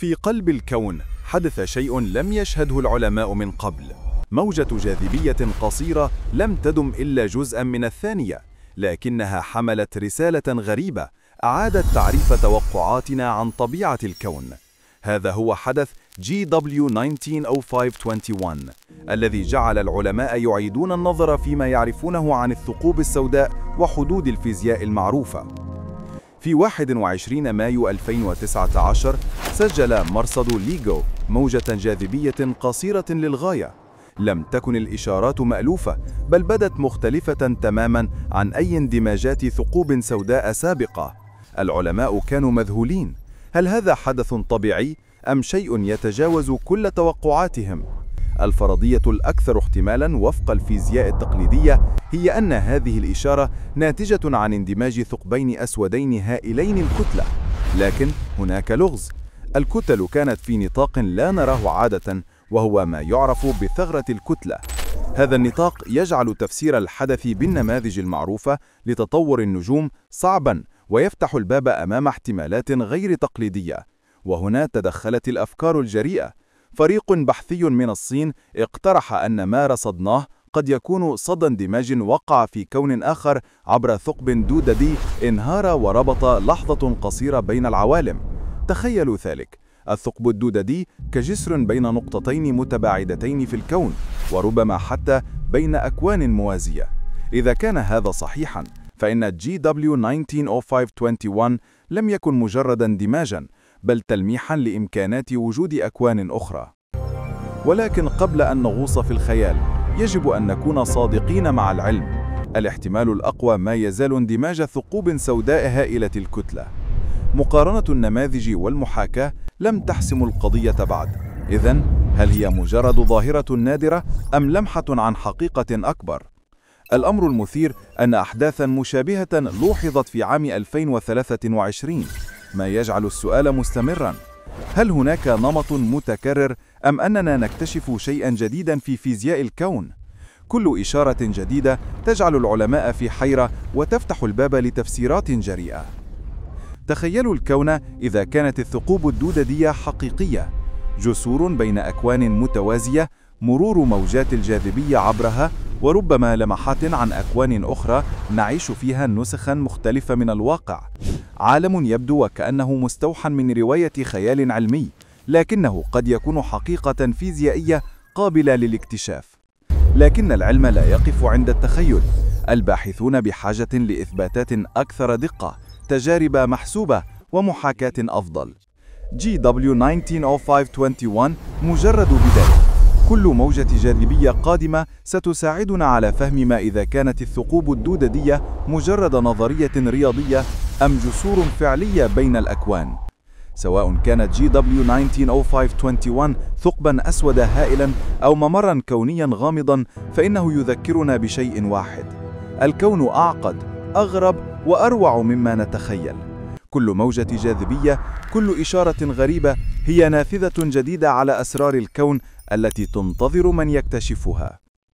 في قلب الكون حدث شيء لم يشهده العلماء من قبل. موجة جاذبية قصيرة لم تدم إلا جزءا من الثانية، لكنها حملت رسالة غريبة أعادت تعريف توقعاتنا عن طبيعة الكون. هذا هو حدث GW190521 الذي جعل العلماء يعيدون النظر فيما يعرفونه عن الثقوب السوداء وحدود الفيزياء المعروفة. في 21 مايو 2019 سجل مرصد ليغو موجة جاذبية قصيرة للغاية. لم تكن الإشارات مألوفة، بل بدت مختلفة تماما عن أي اندماجات ثقوب سوداء سابقة. العلماء كانوا مذهولين، هل هذا حدث طبيعي أم شيء يتجاوز كل توقعاتهم؟ الفرضية الأكثر احتمالاً وفق الفيزياء التقليدية هي أن هذه الإشارة ناتجة عن اندماج ثقبين أسودين هائلين الكتلة، لكن هناك لغز. الكتل كانت في نطاق لا نراه عادة، وهو ما يعرف بثغرة الكتلة. هذا النطاق يجعل تفسير الحدث بالنماذج المعروفة لتطور النجوم صعباً، ويفتح الباب أمام احتمالات غير تقليدية. وهنا تدخلت الأفكار الجريئة. فريق بحثي من الصين اقترح أن ما رصدناه قد يكون صدى اندماج وقع في كون آخر عبر ثقب دوددي انهار وربط لحظة قصيرة بين العوالم. تخيلوا ذلك، الثقب الدوددي كجسر بين نقطتين متباعدتين في الكون، وربما حتى بين أكوان موازية. إذا كان هذا صحيحاً، فإن GW190521 لم يكن مجرد اندماجاً، بل تلميحاً لإمكانات وجود أكوان أخرى. ولكن قبل أن نغوص في الخيال، يجب أن نكون صادقين مع العلم. الاحتمال الأقوى ما يزال اندماج ثقوب سوداء هائلة الكتلة. مقارنة النماذج والمحاكاة لم تحسم القضية بعد. إذن، هل هي مجرد ظاهرة نادرة أم لمحة عن حقيقة أكبر؟ الأمر المثير أن أحداثاً مشابهة لوحظت في عام 2023، ما يجعل السؤال مستمراً: هل هناك نمط متكرر أم أننا نكتشف شيئاً جديداً في فيزياء الكون؟ كل إشارة جديدة تجعل العلماء في حيرة وتفتح الباب لتفسيرات جريئة. تخيلوا الكون إذا كانت الثقوب الدوددية حقيقية، جسور بين أكوان متوازية، مرور موجات الجاذبية عبرها، وربما لمحات عن أكوان أخرى نعيش فيها نسخاً مختلفة من الواقع. عالم يبدو وكأنه مستوحى من رواية خيال علمي، لكنه قد يكون حقيقة فيزيائية قابلة للاكتشاف. لكن العلم لا يقف عند التخيل. الباحثون بحاجة لإثباتات أكثر دقة، تجارب محسوبة، ومحاكاة أفضل. GW190521 مجرد بداية. كل موجة جاذبية قادمة ستساعدنا على فهم ما إذا كانت الثقوب الدوددية مجرد نظرية رياضية أم جسور فعلية بين الأكوان. سواء كانت GW190521 ثقباً أسود هائلاً أو ممراً كونياً غامضاً، فإنه يذكرنا بشيء واحد: الكون أعقد، أغرب، وأروع مما نتخيل. كل موجة جاذبية، كل إشارة غريبة هي نافذة جديدة على أسرار الكون التي تنتظر من يكتشفها.